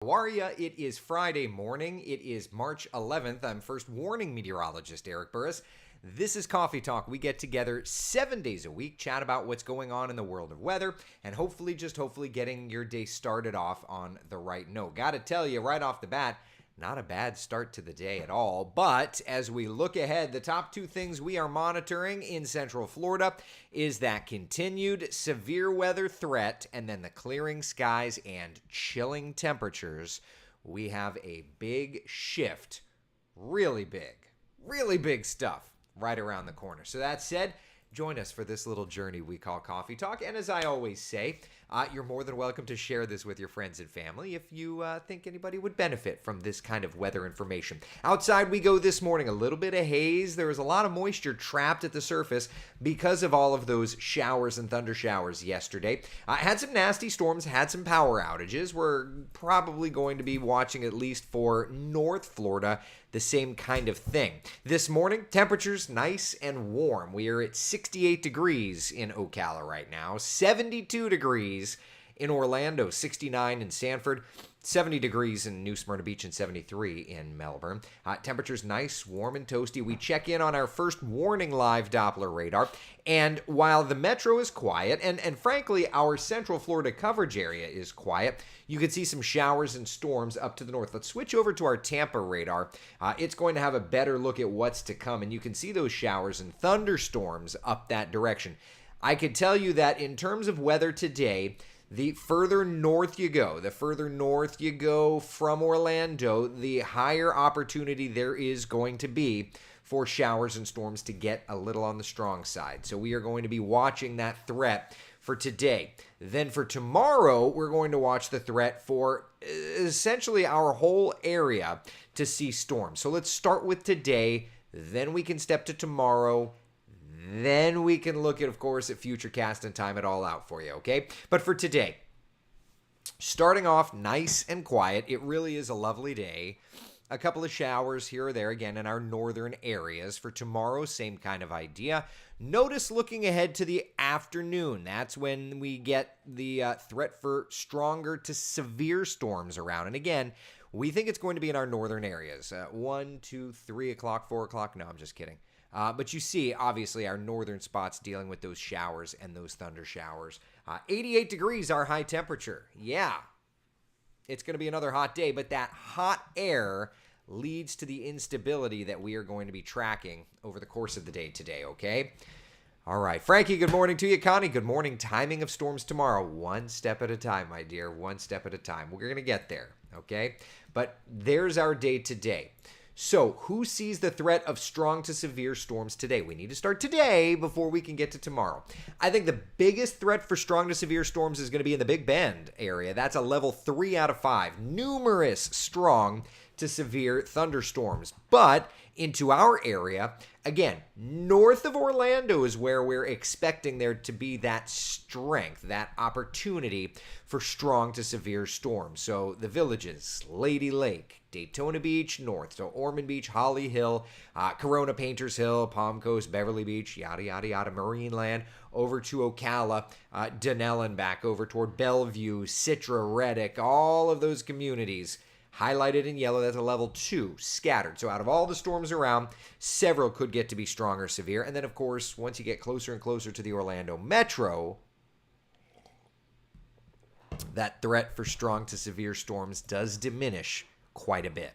How are ya? It is Friday morning. It is March 11th. I'm first warning meteorologist Eric Burris. This is Coffee Talk. We get together 7 days a week, chat about what's going on in the world of weather, and hopefully getting your day started off on the right note. Gotta tell you right off the bat, not a bad start to the day at all. But as we look ahead, the top two things we are monitoring in Central Florida is that continued severe weather threat and then the clearing skies and chilling temperatures. We have a big shift, really big stuff right around the corner. So that said, join us for this little journey we call Coffee Talk. And as I always say, you're more than welcome to share this with your friends and family if you think anybody would benefit from this kind of weather information. Outside we go this morning, a little bit of haze. There was a lot of moisture trapped at the surface because of all of those showers and thunder showers yesterday. Had some nasty storms, had some power outages. We're probably going to be watching, at least for North Florida, the same kind of thing. This morning, temperatures nice and warm. We are at 68 degrees in Ocala right now, 72 degrees in Orlando, 69 in Sanford, 70 degrees in New Smyrna Beach, and 73 in Melbourne. Temperatures nice, warm, and toasty. We check in on our first warning live Doppler radar. And while the metro is quiet, and frankly, our Central Florida coverage area is quiet, you can see some showers and storms up to the north. Let's switch over to our Tampa radar. It's going to have a better look at what's to come, and you can see those showers and thunderstorms up that direction. I could tell you that in terms of weather today, the further north you go from Orlando, the higher opportunity there is going to be for showers and storms to get a little on the strong side. So we are going to be watching that threat for today. Then for tomorrow, we're going to watch the threat for essentially our whole area to see storms. So let's start with today, then we can step to tomorrow. Then we can look at, of course, at Futurecast and time it all out for you, okay? But for today, starting off nice and quiet, it really is a lovely day. A couple of showers here or there, again, in our northern areas. For tomorrow, same kind of idea. Notice looking ahead to the afternoon. That's when we get the threat for stronger to severe storms around. And again, we think it's going to be in our northern areas. 1, 2, 3 o'clock, 4 o'clock. No, I'm just kidding. But you see, obviously, our northern spots dealing with those showers and those thunder showers. 88 degrees, our high temperature. Yeah, it's going to be another hot day, but that hot air leads to the instability that we are going to be tracking over the course of the day today, okay? All right, Frankie, good morning to you. Connie, good morning. Timing of storms tomorrow. One step at a time, my dear. One step at a time. We're going to get there, okay? But there's our day today. So, who sees the threat of strong to severe storms today? We need to start today before we can get to tomorrow. I think the biggest threat for strong to severe storms is going to be in the Big Bend area. That's a level 3 out of 5. Numerous strong to severe thunderstorms. But into our area, again, north of Orlando is where we're expecting there to be that strength, that opportunity for strong to severe storms. So the villages, Lady Lake, Daytona Beach, north, so Ormond Beach, Holly Hill, Corona, Painters Hill, Palm Coast, Beverly Beach, yada, yada, yada, Marineland, over to Ocala, Dunellen, back over toward Bellevue, Citra, Reddick, all of those communities highlighted in yellow. That's a level 2, scattered. So out of all the storms around, several could get to be strong or severe. And then, of course, once you get closer and closer to the Orlando metro, that threat for strong to severe storms does diminish quite a bit.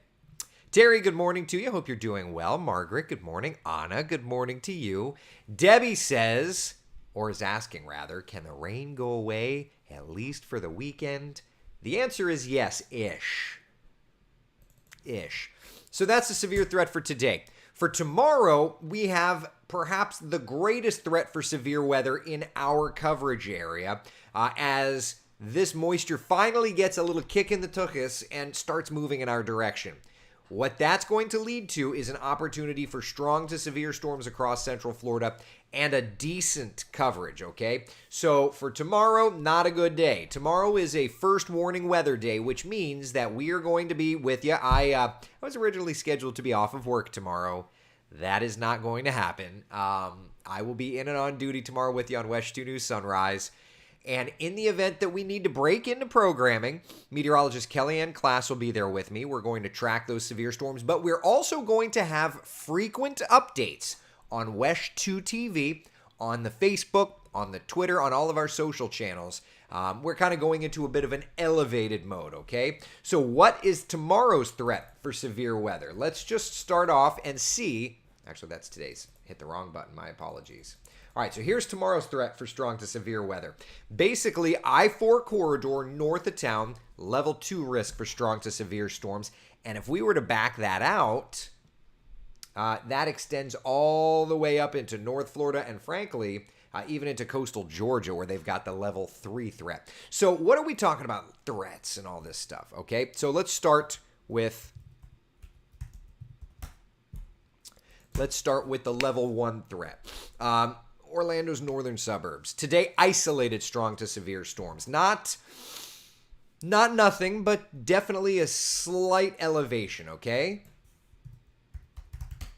Terry, good morning to you. Hope you're doing well. Margaret, good morning. Anna, good morning to you. Debbie says, or is asking rather, can the rain go away at least for the weekend? The answer is yes-ish. So that's a severe threat for today. For tomorrow, we have perhaps the greatest threat for severe weather in our coverage area as this moisture finally gets a little kick in the tuchus and starts moving in our direction. What that's going to lead to is an opportunity for strong to severe storms across Central Florida and a decent coverage, okay? So for tomorrow, not a good day. Tomorrow is a first warning weather day, which means that we are going to be with you. I was originally scheduled to be off of work tomorrow. That is not going to happen. I will be in and on duty tomorrow with you on West 2 News Sunrise. And in the event that we need to break into programming, meteorologist Kellyanne Class will be there with me. We're going to track those severe storms, but we're also going to have frequent updates on WESH 2 TV, on the Facebook, on the Twitter, on all of our social channels. We're kind of going into a bit of an elevated mode, okay? So what is tomorrow's threat for severe weather? Let's just start off and see. Actually, that's today's. Hit the wrong button. My apologies. All right, so here's tomorrow's threat for strong to severe weather. Basically, I-4 corridor north of town, level 2 risk for strong to severe storms. And if we were to back that out, that extends all the way up into North Florida and, frankly, even into coastal Georgia, where they've got the level 3 threat. So what are we talking about? Threats and all this stuff, okay? So let's start with the level 1 threat. Orlando's northern suburbs. Today, isolated strong to severe storms. Not nothing, but definitely a slight elevation, okay?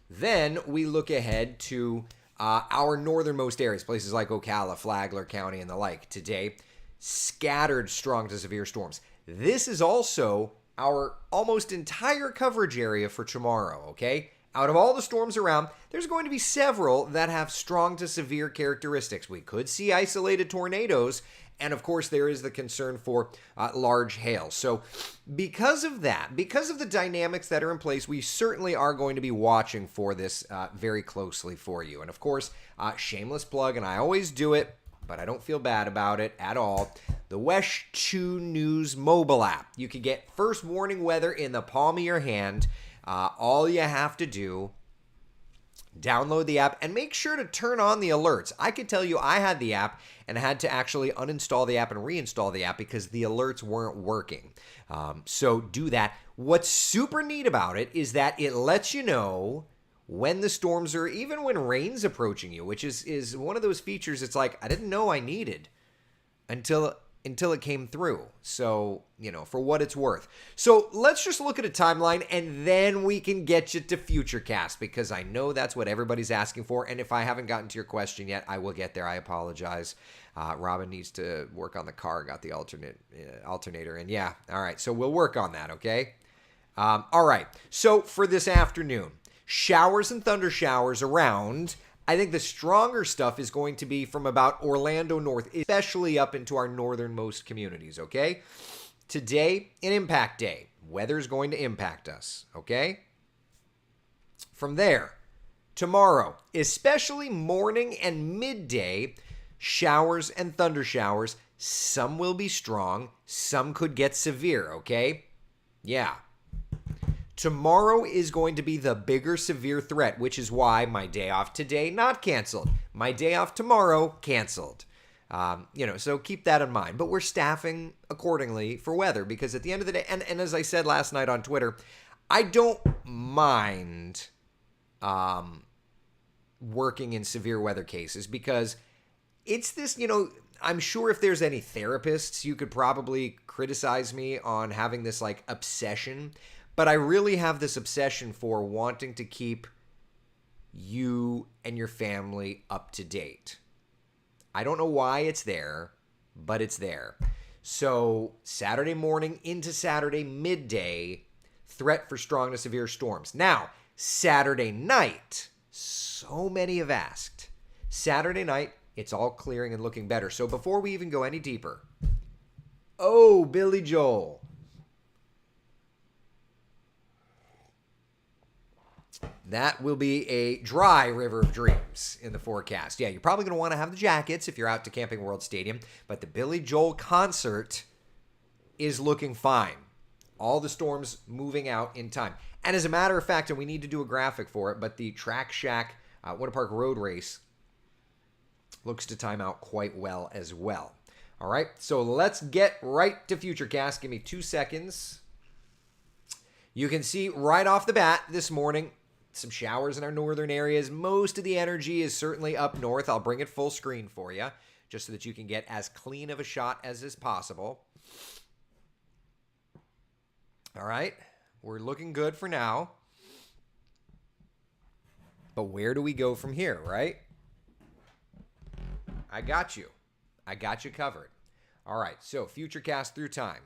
Then we look ahead to our northernmost areas, places like Ocala, Flagler County, and the like. Today, scattered strong to severe storms. This is also our almost entire coverage area for tomorrow, okay? Out of all the storms around, there's going to be several that have strong to severe characteristics. We could see isolated tornadoes, and of course there is the concern for large hail. So because of that, because of the dynamics that are in place, we certainly are going to be watching for this very closely for you. And of course, shameless plug, and I always do it, but I don't feel bad about it at all. The WESH 2 News mobile app. You can get first warning weather in the palm of your hand. All you have to do, download the app and make sure to turn on the alerts. I could tell you I had the app and had to actually uninstall the app and reinstall the app because the alerts weren't working. So do that. What's super neat about it is that it lets you know when the storms are, even when rain's approaching you, which is one of those features it's like, I didn't know I needed until it came through. So, for what it's worth. So let's just look at a timeline and then we can get you to Futurecast because I know that's what everybody's asking for. And if I haven't gotten to your question yet, I will get there. I apologize. Robin needs to work on the car, got the alternator. And yeah, all right. So we'll work on that, okay? All right. So for this afternoon, showers and thunder showers around. I think the stronger stuff is going to be from about Orlando north, especially up into our northernmost communities, okay? Today, an impact day. Weather's going to impact us, okay? From there, tomorrow, especially morning and midday, showers and thunder showers. Some will be strong. Some could get severe, okay? Yeah. Tomorrow is going to be the bigger severe threat, which is why my day off today not canceled. My day off tomorrow canceled. So keep that in mind. But we're staffing accordingly for weather because at the end of the day, and as I said last night on Twitter, I don't mind working in severe weather cases because it's this, I'm sure if there's any therapists, you could probably criticize me on having this like obsession. But I really have this obsession for wanting to keep you and your family up to date. I don't know why it's there, but it's there. So Saturday morning into Saturday midday, threat for strong to severe storms. Now, Saturday night, so many have asked. Saturday night, it's all clearing and looking better. So before we even go any deeper, Billy Joel. That will be a dry river of dreams in the forecast. Yeah, you're probably going to want to have the jackets if you're out to Camping World Stadium, but the Billy Joel concert is looking fine. All the storms moving out in time. And as a matter of fact, and we need to do a graphic for it, but the Track Shack Winter Park Road Race looks to time out quite well as well. All right, so let's get right to Futurecast. Give me 2 seconds. You can see right off the bat this morning, some showers in our northern areas. Most of the energy is certainly up north. I'll bring it full screen for you, just so that you can get as clean of a shot as is possible. All right, we're looking good for now. But where do we go from here, right? I got you. I got you covered. All right, so futurecast through time.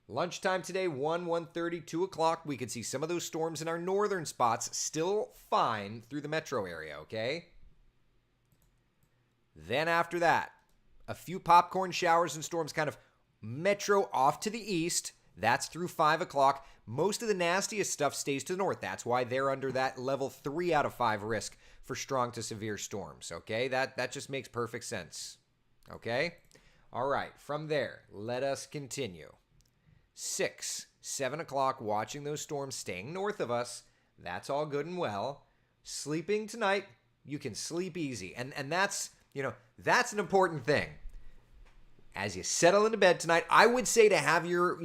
Lunchtime today, 1:30, 2 o'clock. We could see some of those storms in our northern spots still fine through the metro area, okay? Then after that, a few popcorn showers and storms kind of metro off to the east. That's through 5 o'clock. Most of the nastiest stuff stays to the north. That's why they're under that level 3 out of 5 risk for strong to severe storms, okay? That just makes perfect sense, okay? All right, from there, let us continue. 6, 7 o'clock, watching those storms staying north of us. That's all good and well. Sleeping tonight, you can sleep easy. And that's, that's an important thing. As you settle into bed tonight, I would say to have your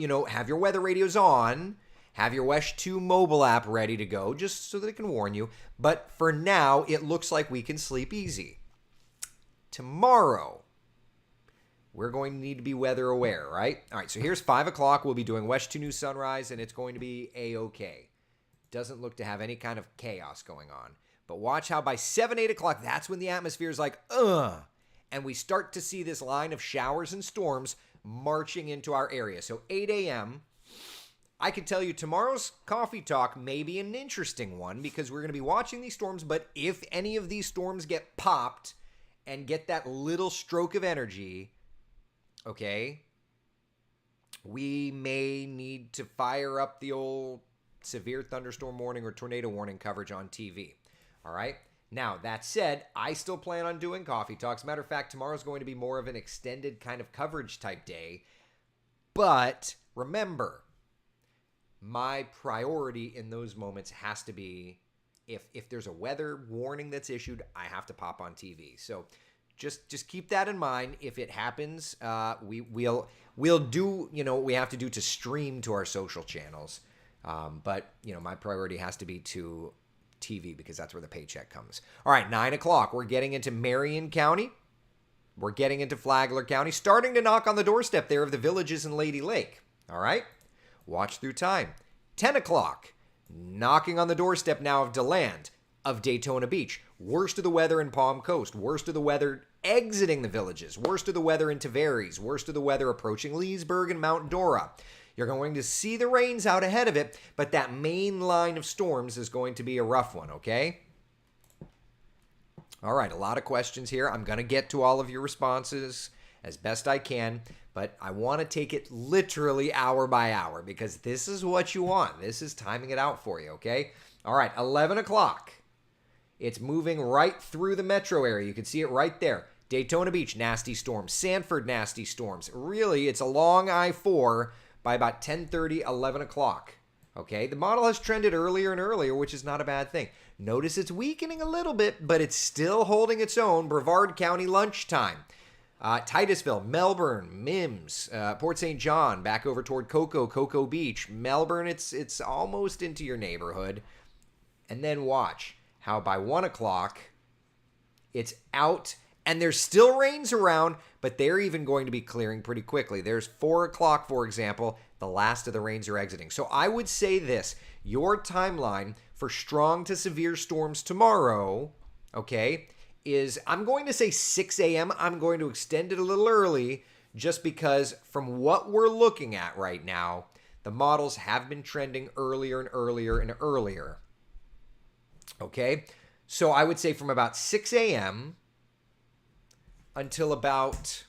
weather radios on, have your WESH 2 mobile app ready to go, just so that it can warn you. But for now, it looks like we can sleep easy. Tomorrow, we're going to need to be weather aware, right? All right, so here's 5 o'clock. We'll be doing WESH 2 News Sunrise, and it's going to be A-OK. Doesn't look to have any kind of chaos going on. But watch how by 7, 8 o'clock, that's when the atmosphere is like, and we start to see this line of showers and storms marching into our area. So 8 a.m., I can tell you tomorrow's Coffee Talk may be an interesting one because we're going to be watching these storms, but if any of these storms get popped and get that little stroke of energy, okay, we may need to fire up the old severe thunderstorm warning or tornado warning coverage on TV, all right? Now, that said, I still plan on doing Coffee Talks. Matter of fact, tomorrow's going to be more of an extended kind of coverage type day. But remember, my priority in those moments has to be if there's a weather warning that's issued, I have to pop on TV. So just keep that in mind. If it happens, we'll do what we have to do to stream to our social channels. But my priority has to be to TV because that's where the paycheck comes. All right, 9 o'clock. We're getting into Marion County. We're getting into Flagler County, starting to knock on the doorstep there of the Villages and Lady Lake. All right, watch through time. 10 o'clock, knocking on the doorstep now of DeLand, of Daytona Beach. Worst of the weather in Palm Coast. Worst of the weather exiting the Villages. Worst of the weather in Tavares. Worst of the weather approaching Leesburg and Mount Dora. You're going to see the rains out ahead of it, but that main line of storms is going to be a rough one, okay? All right, a lot of questions here. I'm going to get to all of your responses as best I can, but I want to take it literally hour by hour because this is what you want. This is timing it out for you, okay? All right, 11 o'clock. It's moving right through the metro area. You can see it right there. Daytona Beach, nasty storms. Sanford, nasty storms. Really, it's along I-4 by about 10:30, 11 o'clock. Okay, the model has trended earlier and earlier, which is not a bad thing. Notice it's weakening a little bit, but it's still holding its own. Brevard County, lunchtime. Titusville, Melbourne, Mims, Port St. John, back over toward Cocoa Beach. Melbourne, it's almost into your neighborhood. And then watch how by 1 o'clock, it's out. And there's still rains around, but they're even going to be clearing pretty quickly. There's 4 o'clock, for example, the last of the rains are exiting. So I would say this, your timeline for strong to severe storms tomorrow, okay, is I'm going to say 6 a.m. I'm going to extend it a little early just because from what we're looking at right now, the models have been trending earlier and earlier and earlier. Okay, so I would say from about 6 a.m. until about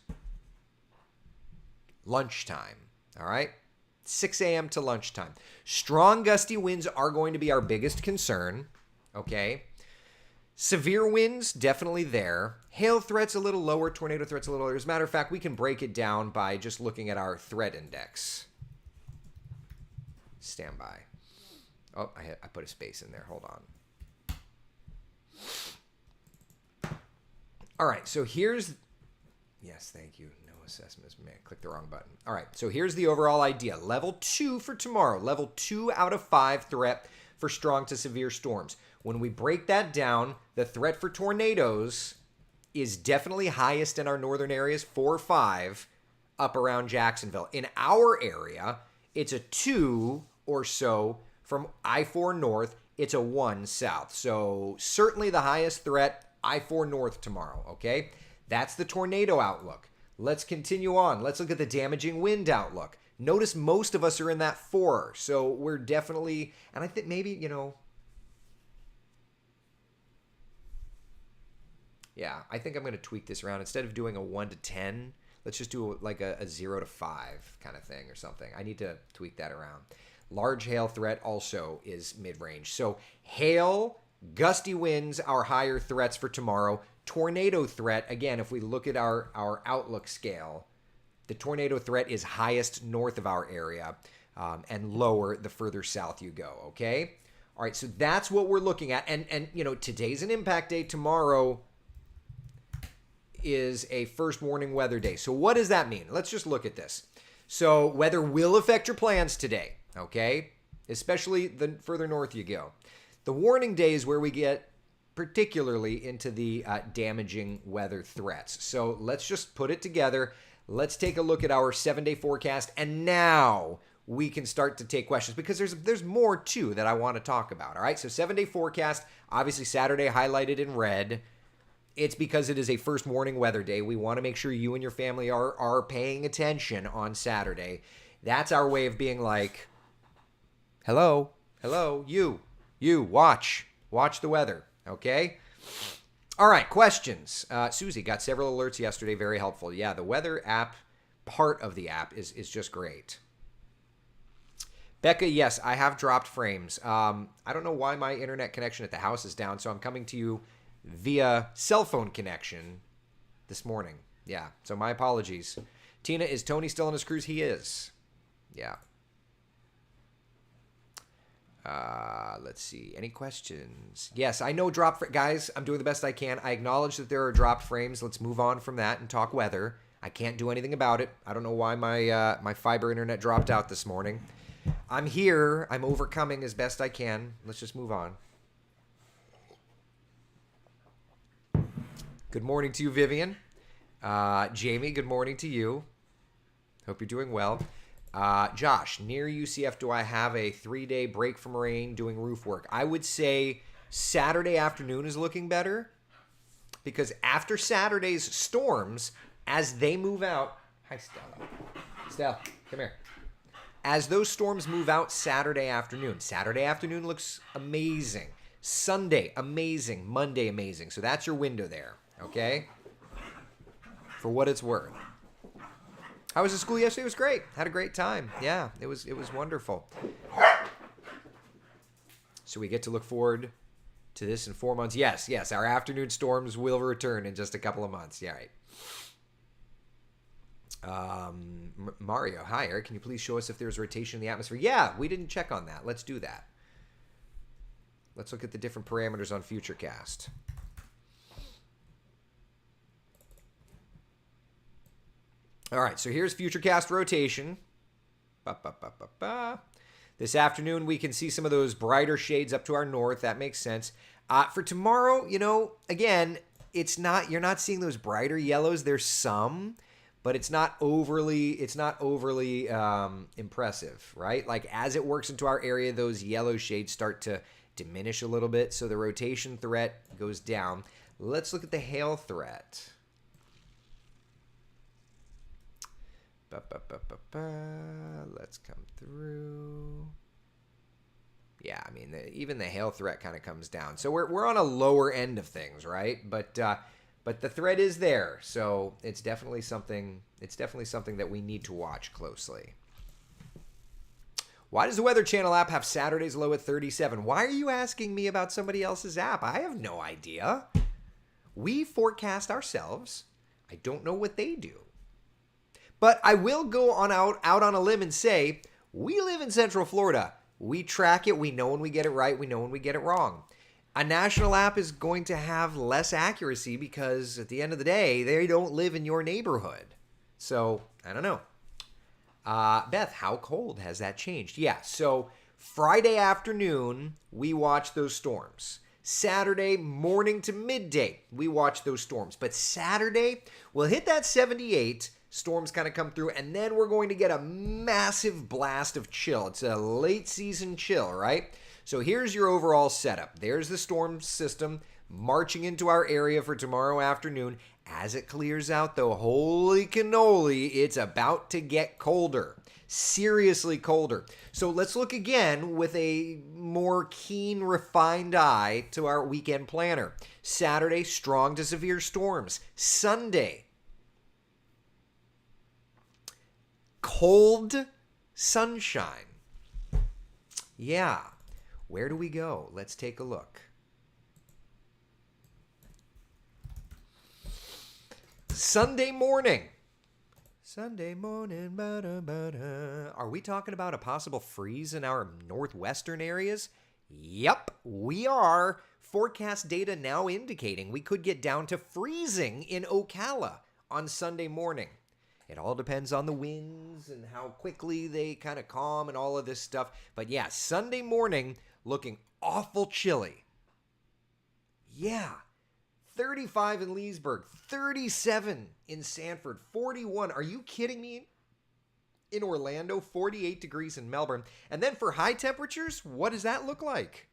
lunchtime, all right? 6 a.m. to lunchtime. Strong gusty winds are going to be our biggest concern, okay? Severe winds, definitely there. Hail threats a little lower, tornado threats a little lower. As a matter of fact, we can break it down by just looking at our threat index. Stand by. Oh, I put a space in there. Hold on. All right, so here's, yes, thank you. No assessments, man, click the wrong button. All right, so here's the overall idea. Level 2 for tomorrow. Level 2 out of 5 threat for strong to severe storms. When we break that down, the threat for tornadoes is definitely highest in our northern areas, 4 or 5, up around Jacksonville. In our area, it's a 2 or so from I-4 north. It's a 1 south. So certainly the highest threat, I-4 north tomorrow, okay? That's the tornado outlook. Let's continue on. Let's look at the damaging wind outlook. Notice most of us are in that 4. So we're definitely, and I think maybe, yeah, I think I'm going to tweak this around. Instead of doing a 1 to 10, let's just do like a 0 to 5 kind of thing or something. I need to tweak that around. Large hail threat also is mid-range. So hail, gusty winds are higher threats for tomorrow. Tornado threat, again, if we look at our outlook scale, the tornado threat is highest north of our area and lower the further south you go, okay? All right, so that's what we're looking at. And today's an impact day. Tomorrow is a first warning weather day. So what does that mean? Let's just look at this. So weather will affect your plans today, okay? Especially the further north you go. The warning day is where we get particularly into the damaging weather threats. So let's just put it together. Let's take a look at our 7-day forecast, and now we can start to take questions because there's more too that I want to talk about. All right, so 7-day forecast, obviously Saturday highlighted in red. It's because it is a first warning weather day. We want to make sure you and your family are paying attention on Saturday. That's our way of being like, hello, you, watch the weather, okay? All right, questions. Susie got several alerts yesterday, very helpful. Yeah, the weather app, part of the app is just great. Becca, yes, I have dropped frames. I don't know why my internet connection at the house is down, so I'm coming to you via cell phone connection this morning. Yeah, so my apologies. Tina, is Tony still on his cruise? He is. Yeah. Let's see. Any questions? Yes, I know guys, I'm doing the best I can. I acknowledge that there are dropped frames. Let's move on from that and talk weather. I can't do anything about it. I don't know why my fiber internet dropped out this morning. I'm here. I'm overcoming as best I can. Let's just move on. Good morning to you, Vivian. Jamie, good morning to you. Hope you're doing well. Josh, near UCF, do I have a 3-day break from rain doing roof work? I would say Saturday afternoon is looking better because after Saturday's storms, as they move out... Hi, Stella. Stella, come here. As those storms move out Saturday afternoon looks amazing. Sunday, amazing. Monday, amazing. So that's your window there, okay? For what it's worth. How was the school yesterday? It was great. Had a great time. Yeah, it was wonderful. So we get to look forward to this in 4 months. Yes, our afternoon storms will return in just a couple of months. Yeah, right. Mario, hi, Eric. Can you please show us if there's rotation in the atmosphere? Yeah, we didn't check on that. Let's do that. Let's look at the different parameters on Futurecast. All right, so here's Futurecast rotation. This afternoon, we can see some of those brighter shades up to our north. That makes sense. For tomorrow, again, you're not seeing those brighter yellows. There's some, but it's not overly impressive, right? Like as it works into our area, those yellow shades start to diminish a little bit. So the rotation threat goes down. Let's look at the hail threat. Let's come through. Yeah, I mean, even the hail threat kind of comes down. So we're on a lower end of things, right? But the threat is there. So it's definitely something that we need to watch closely. Why does the Weather Channel app have Saturday's low at 37? Why are you asking me about somebody else's app? I have no idea. We forecast ourselves. I don't know what they do. But I will go out on a limb and say, we live in Central Florida. We track it. We know when we get it right. We know when we get it wrong. A national app is going to have less accuracy because at the end of the day, they don't live in your neighborhood. So, I don't know. Beth, how cold has that changed? Yeah, so Friday afternoon, we watch those storms. Saturday morning to midday, we watch those storms. But Saturday, we'll hit that 78. Storms kind of come through, and then we're going to get a massive blast of chill. It's a late season chill, right? So here's your overall setup. There's the storm system marching into our area for tomorrow afternoon. As it clears out, though, holy cannoli, it's about to get colder. Seriously colder. So let's look again with a more keen, refined eye to our weekend planner. Saturday, strong to severe storms. Sunday, cold sunshine. Yeah. Where do we go? Let's take a look. Sunday morning. Sunday morning. Ba-da-ba-da. Are we talking about a possible freeze in our northwestern areas? Yep, we are. Forecast data now indicating we could get down to freezing in Ocala on Sunday morning. It all depends on the winds and how quickly they kind of calm and all of this stuff. But yeah, Sunday morning looking awful chilly. Yeah. 35 in Leesburg, 37 in Sanford, 41. Are you kidding me? In Orlando, 48 degrees in Melbourne. And then for high temperatures, what does that look like?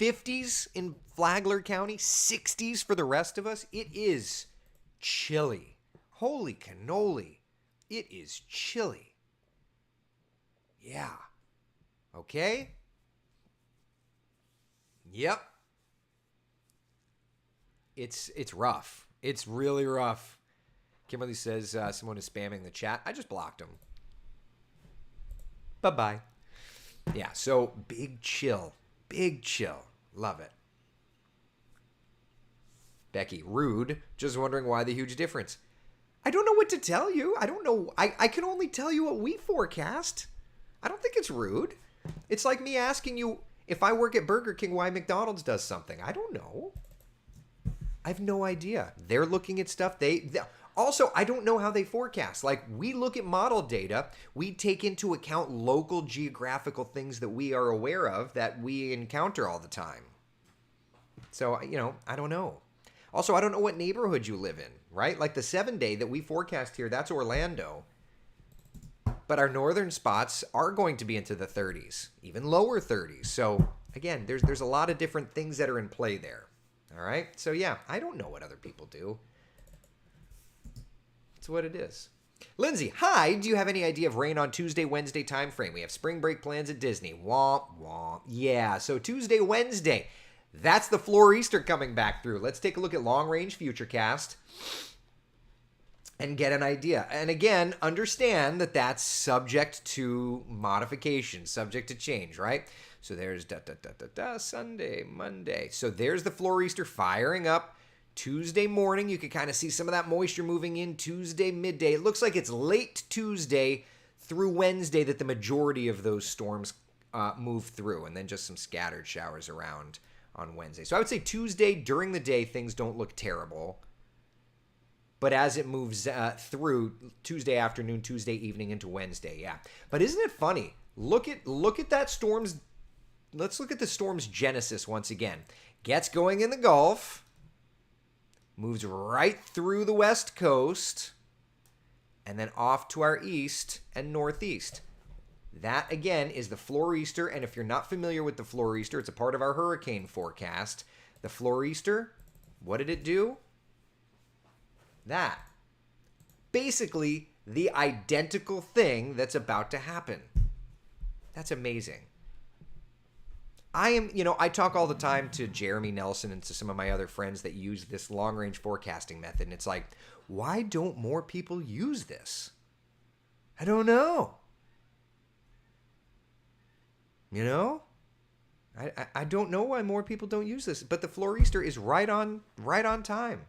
50s in Flagler County, 60s for the rest of us. It is chilly. Holy cannoli. It is chilly. Yeah. Okay? Yep. It's rough. It's really rough. Kimberly says someone is spamming the chat. I just blocked him. Bye-bye. Yeah, so big chill. Big chill. Love it. Becky, rude. Just wondering why the huge difference. I don't know what to tell you. I don't know. I can only tell you what we forecast. I don't think it's rude. It's like me asking you if I work at Burger King why McDonald's does something. I don't know. I have no idea. They're looking at stuff. Also, I don't know how they forecast. Like, we look at model data. We take into account local geographical things that we are aware of that we encounter all the time. So, I don't know. Also, I don't know what neighborhood you live in, right? Like the 7-day that we forecast here, that's Orlando. But our northern spots are going to be into the 30s, even lower 30s. So, again, there's a lot of different things that are in play there. All right? So, yeah, I don't know what other people do. It's what it is. Lindsay, hi. Do you have any idea of rain on Tuesday, Wednesday time frame? We have spring break plans at Disney. Womp, womp. Yeah, so Tuesday, Wednesday. That's the floor Easter coming back through. Let's take a look at long-range futurecast and get an idea. And again, understand that that's subject to modification, subject to change, right? So there's Sunday, Monday. So there's the floor Easter firing up. Tuesday morning, you can kind of see some of that moisture moving in. Tuesday midday. It looks like it's late Tuesday through Wednesday that the majority of those storms move through, and then just some scattered showers around on Wednesday. So I would say Tuesday during the day, things don't look terrible. But as it moves through Tuesday afternoon, Tuesday evening into Wednesday, yeah. But isn't it funny? Look at that storm's. Let's look at the storm's genesis once again. Gets going in the Gulf. Moves right through the west coast, and then off to our east and northeast. That, again, is the floor Easter, and if you're not familiar with the floor Easter, it's a part of our hurricane forecast. The floor Easter, what did it do? That. Basically, the identical thing that's about to happen. That's amazing. I talk all the time to Jeremy Nelson and to some of my other friends that use this long-range forecasting method, and it's like, why don't more people use this? I don't know. I don't know why more people don't use this, but the floor Easter is right on time.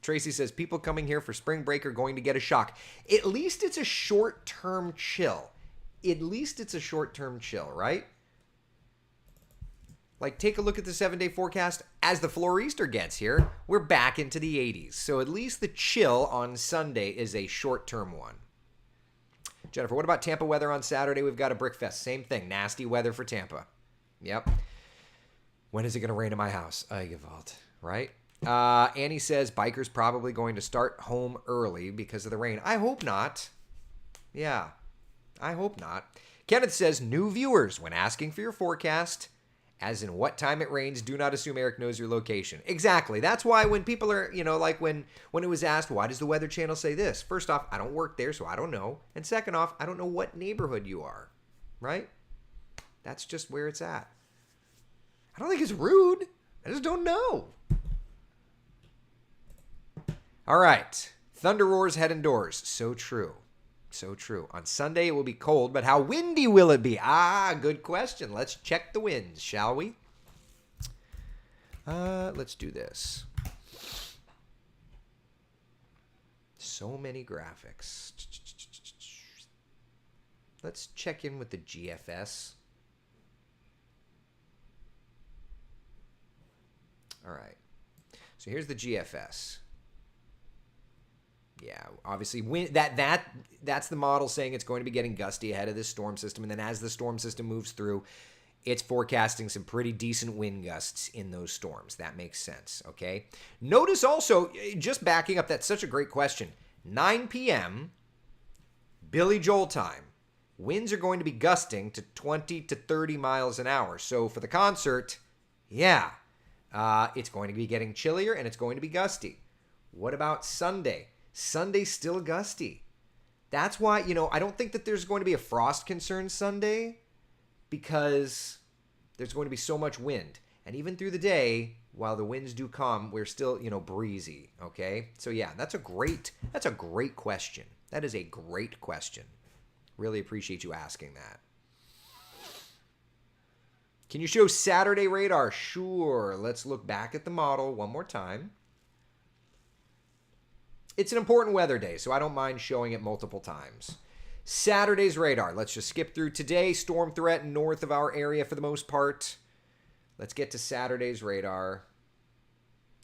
Tracy says, people coming here for spring break are going to get a shock. At least it's a short-term chill. Right? Like, take a look at the 7-day forecast. As the floor Easter gets here, we're back into the 80s. So at least the chill on Sunday is a short-term one. Jennifer, what about Tampa weather on Saturday? We've got a brick fest. Same thing. Nasty weather for Tampa. Yep. When is it going to rain at my house? Eigewald, right? Annie says, bikers probably going to start home early because of the rain. I hope not. Yeah, I hope not. Kenneth says, new viewers, when asking for your forecast, As in, what time it rains, do not assume Eric knows your location. Exactly. That's why when people are, like when it was asked, why does the Weather Channel say this? First off, I don't work there, so I don't know. And second off, I don't know what neighborhood you are, right? That's just where it's at. I don't think it's rude. I just don't know. All right. Thunder roars head indoors. So true. So true. On Sunday, it will be cold, but how windy will it be? Good question. Let's check the winds, shall we? Let's do this. So many graphics. Let's check in with the GFS. All right. So here's the GFS. Yeah, obviously that's the model saying it's going to be getting gusty ahead of this storm system, and then as the storm system moves through, it's forecasting some pretty decent wind gusts in those storms. That makes sense, okay? Notice also, just backing up, that's such a great question. 9 p.m. Billy Joel time. Winds are going to be gusting to 20 to 30 miles an hour. So for the concert, yeah, it's going to be getting chillier and it's going to be gusty. What about Sunday? Sunday's still gusty. That's why, I don't think that there's going to be a frost concern Sunday because there's going to be so much wind. And even through the day, while the winds do come, we're still, breezy, okay? So yeah, that's a great question. That is a great question. Really appreciate you asking that. Can you show Saturday radar? Sure. Let's look back at the model one more time. It's an important weather day, so I don't mind showing it multiple times. Saturday's radar. Let's just skip through today. Storm threat north of our area for the most part. Let's get to Saturday's radar.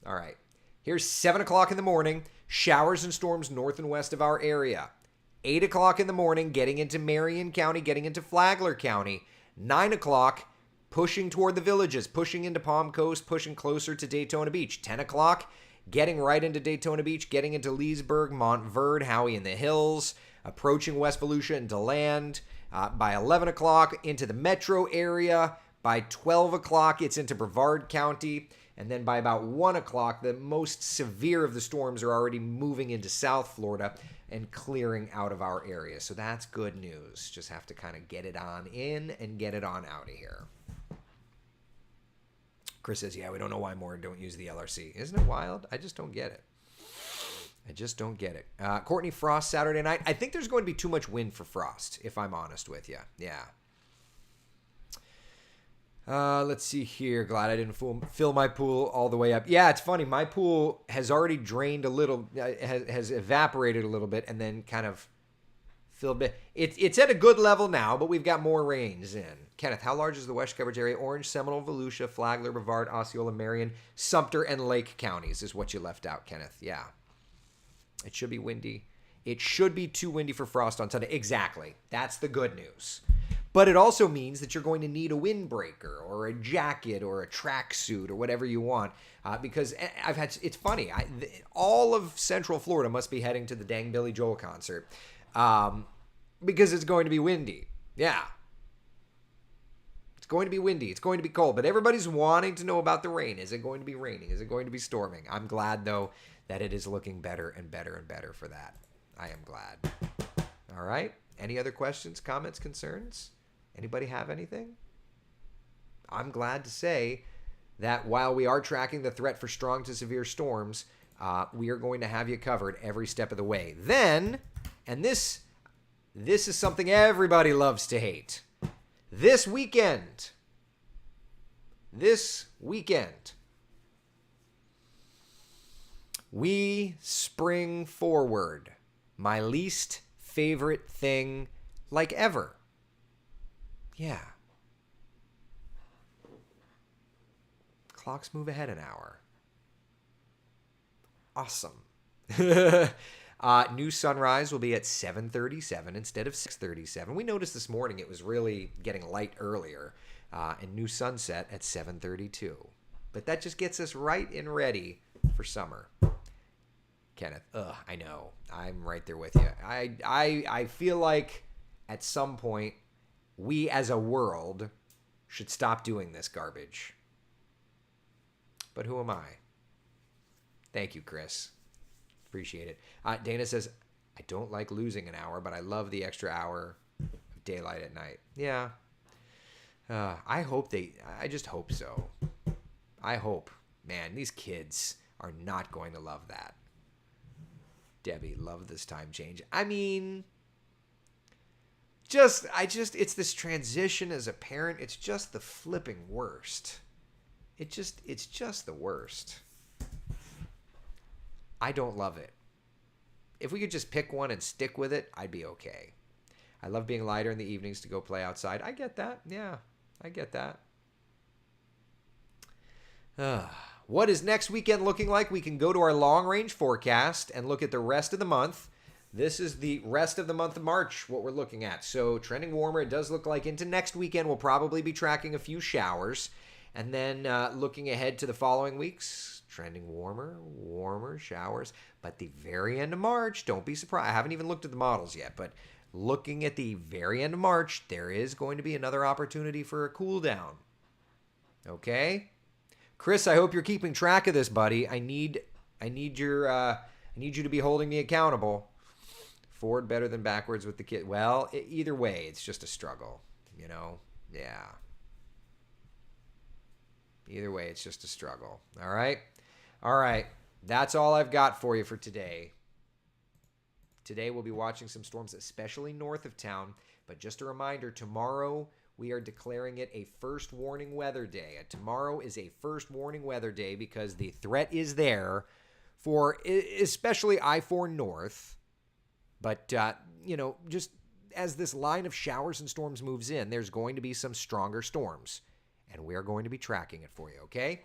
All right. Here's 7 o'clock in the morning. Showers and storms north and west of our area. 8 o'clock in the morning, getting into Marion County, getting into Flagler County. 9 o'clock, pushing toward the villages, pushing into Palm Coast, pushing closer to Daytona Beach. 10 o'clock, getting right into Daytona Beach, getting into Leesburg, Montverde, Howie in the Hills, approaching West Volusia and DeLand. By 11 o'clock, into the metro area. By 12 o'clock, it's into Brevard County. And then by about 1 o'clock, the most severe of the storms are already moving into South Florida and clearing out of our area. So that's good news. Just have to kind of get it on in and get it on out of here. Chris says, yeah, we don't know why more don't use the LRC. Isn't it wild? I just don't get it. I just don't get it. Courtney, frost Saturday night. I think there's going to be too much wind for frost, if I'm honest with you. Yeah. Let's see here. Glad I didn't fill my pool all the way up. Yeah, it's funny. My pool has already drained a little, has evaporated a little bit and then kind of filled a bit. It's at a good level now, but we've got more rains in. Kenneth, how large is the west coverage area? Orange, Seminole, Volusia, Flagler, Brevard, Osceola, Marion, Sumter, and Lake counties is what you left out, Kenneth. Yeah. It should be windy. It should be too windy for frost on Sunday. Exactly. That's the good news. But it also means that you're going to need a windbreaker or a jacket or a tracksuit or whatever you want. Because it's funny. All of Central Florida must be heading to the dang Billy Joel concert. Because it's going to be windy. Yeah. It's going to be windy. It's going to be cold. But everybody's wanting to know about the rain. Is it going to be raining? Is it going to be storming? I'm glad, though, that it is looking better and better and better for that. I am glad. All right. Any other questions, comments, concerns? Anybody have anything? I'm glad to say that while we are tracking the threat for strong to severe storms, we are going to have you covered every step of the way. Then, and this is something everybody loves to hate. This weekend, we spring forward. My least favorite thing like ever. Yeah. Clocks move ahead an hour. Awesome. New sunrise will be at 7:37 instead of 6:37. We noticed this morning it was really getting light earlier. And new sunset at 7:32. But that just gets us right and ready for summer. Kenneth, I know. I'm right there with you. I feel like at some point we as a world should stop doing this garbage. But who am I? Thank you, Chris. Appreciate it. Dana says, I don't like losing an hour, but I love the extra hour of daylight at night. Yeah. I just hope so. I hope. Man, these kids are not going to love that. Debbie, love this time change. I mean, it's this transition as a parent. It's just the flipping worst. It's just the worst. I don't love it. If we could just pick one and stick with it, I'd be okay. I love being lighter in the evenings to go play outside. I get that. Yeah, I get that. What is next weekend looking like? We can go to our long-range forecast and look at the rest of the month. This is the rest of the month of March, what we're looking at. So trending warmer. It does look like into next weekend we'll probably be tracking a few showers. And then looking ahead to the following weeks, trending warmer showers. But the very end of March, don't be surprised. I haven't even looked at the models yet, but looking at the very end of March, there is going to be another opportunity for a cool down. Okay? Chris, I hope you're keeping track of this, buddy. I need you to be holding me accountable. Forward better than backwards with the kid. Well, either way, it's just a struggle, you know? Yeah. Either way, it's just a struggle. All right? All right. That's all I've got for you for today. Today we'll be watching some storms, especially north of town. But just a reminder, tomorrow we are declaring it a first warning weather day. Tomorrow is a first warning weather day because the threat is there for especially I-4 north. But, just as this line of showers and storms moves in, there's going to be some stronger storms. And we are going to be tracking it for you, okay?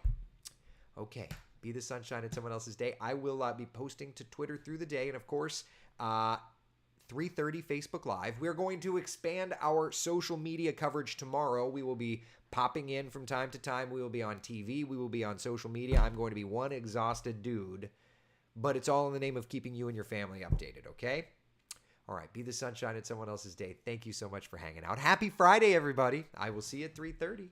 Okay. Be the sunshine in someone else's day. I will be posting to Twitter through the day. And, of course, 3:30 Facebook Live. We're going to expand our social media coverage tomorrow. We will be popping in from time to time. We will be on TV. We will be on social media. I'm going to be one exhausted dude. But it's all in the name of keeping you and your family updated, okay? All right. Be the sunshine in someone else's day. Thank you so much for hanging out. Happy Friday, everybody. I will see you at 3:30.